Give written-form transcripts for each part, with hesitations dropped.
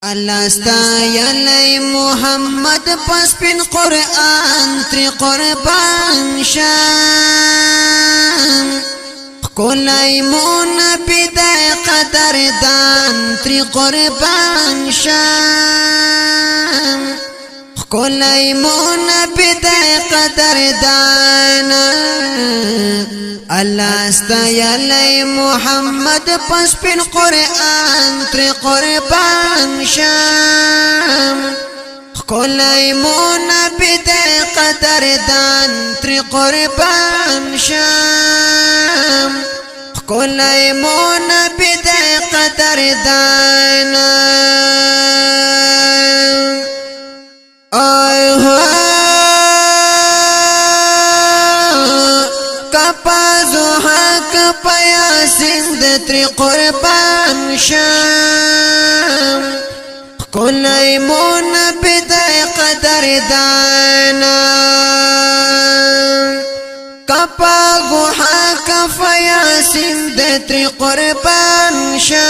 الله ستایلی محمد پس پن قرآن تری قربان شام کلای مون پیدای قدر دان تری قربان شام کلای مون پیدای قدر دان الله ستایلی محمد پس پن قرآن تری قربان شام کلای مون پیدای قدر دان تری قربان شام کلای مون پیدای قدر دان تری قربان شام کلای مون پیدای قدر دانا کپا گوحا کفا یاسین تری قربان شام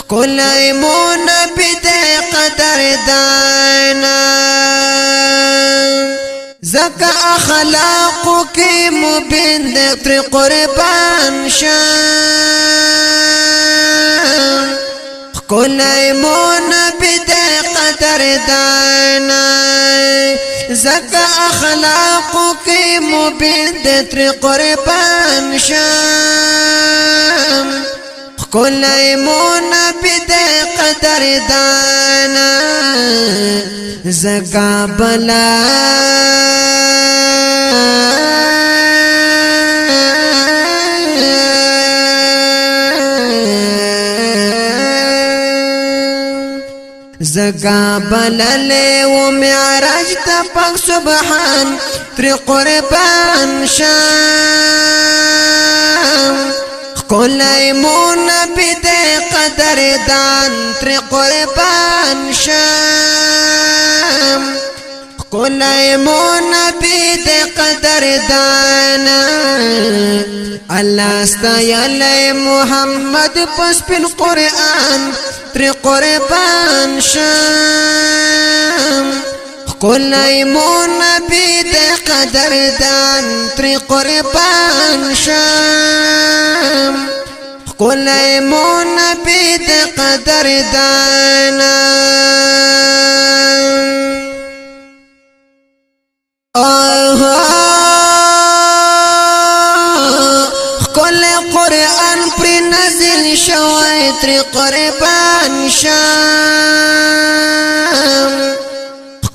کلای مون پیدای قدر دانا زکا اخلاقو کی مبین دے تری قربان شام کلای مون بیدے قدر دانا زکا اخلاقو کی مبین دے تری قربان شام کلای مون بیدے قدر دانا زکا بلا زکا بللے و معراج تا پاک سبحان تری قربان شام کلای مون بیدے قدر دان تری قربان شام کلای مون بیدے قدر دانا اللہ ستایلی محمد پس پن قرآن تری قربان شام کلای مون بیدے قدر دان تری قربان شام کلای مون بیدے قدر دانا شوی تری قربان شام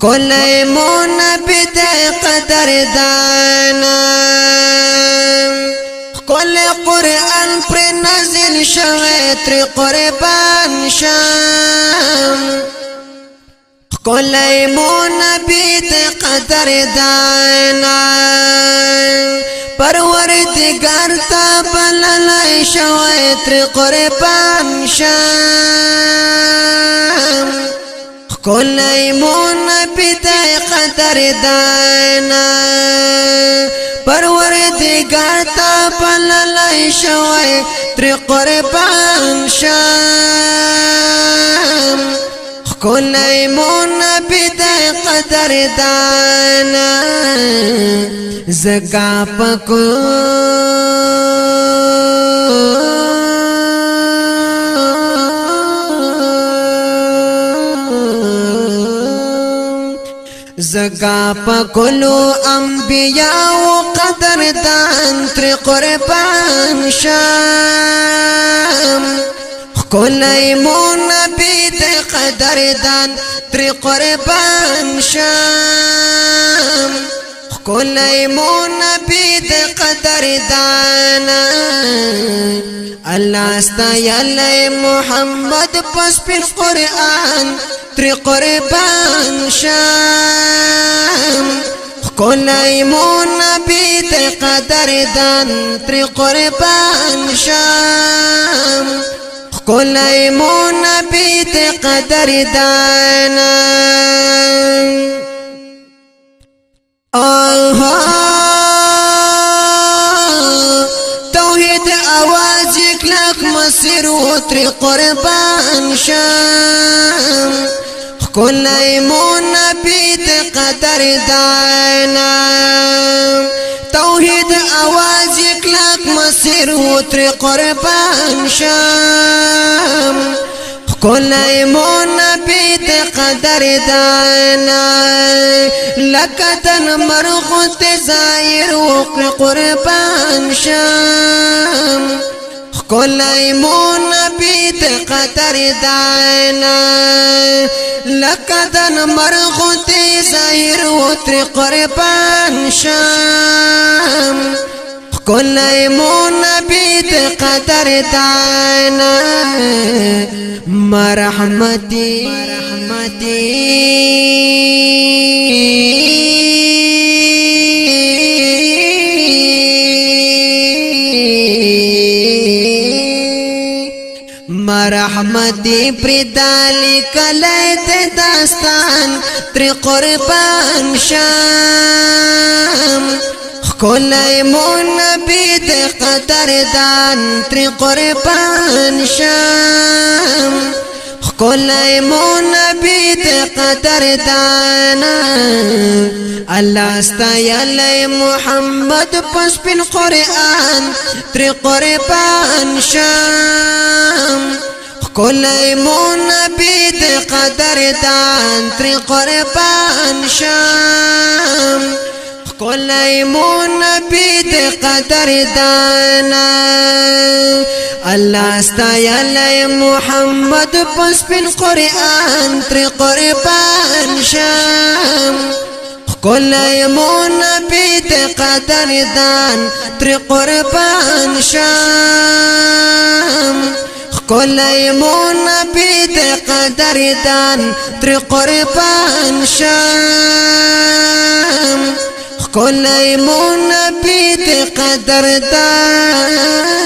کلای مون بیدای قدر دانا کل قرآن پر نازل شوی تری قربان شام کلای مون بیدای قدر دانا پروردگار تا بللای شوی تری قربان شام کلای مون بیدای قدر دانا پروردگار تا بللای شوی تری قربان شام کلای مون بیدای قدر دانا زکا پکو زکا پکلو انبیاء و قدر دان تری قربان شام کلای مون بیدای قدر دان تری قربان شام کلای مون بیدای قدر دانا اللہ ستایلی محمد پس پن قرآن تری قربان شام کلای مون بیدای قدر دان تری قربان شام کلای مون بیدای قدر دانا توحید آواز کلک مسیر و تر قربان شم کل ایمون نبی قدر دانا توحید آواز اکلاک مسیر و تر قربان شم کل ایمون نبی قدر دانا لکتن مرخوت زائر وقر قربان شم کل ایمون نبی قدر دانا لکتن مرخوت زائر وقر قربان شم کل ایمون نبی قدر دانا مرحمتی مرحمتی پردالی کلیت داستان تر قربان شم کل ایمون نبی قدر دان تر قربان شم کل ایمون نبی قدر دانا اللہ استایل محمد پس بن قرآن تر قربان شم کل ایمون نبی قدر دان تر قربان شم کل ایمون نبی قدر دانا اللہ استایل محمد پس بن قرآن تر قربان شم کل ایمون نبی قدر دان تر قربان شم کل ایمون نبی قدر دان تر قربان شم کل ایمون نبی قدر دان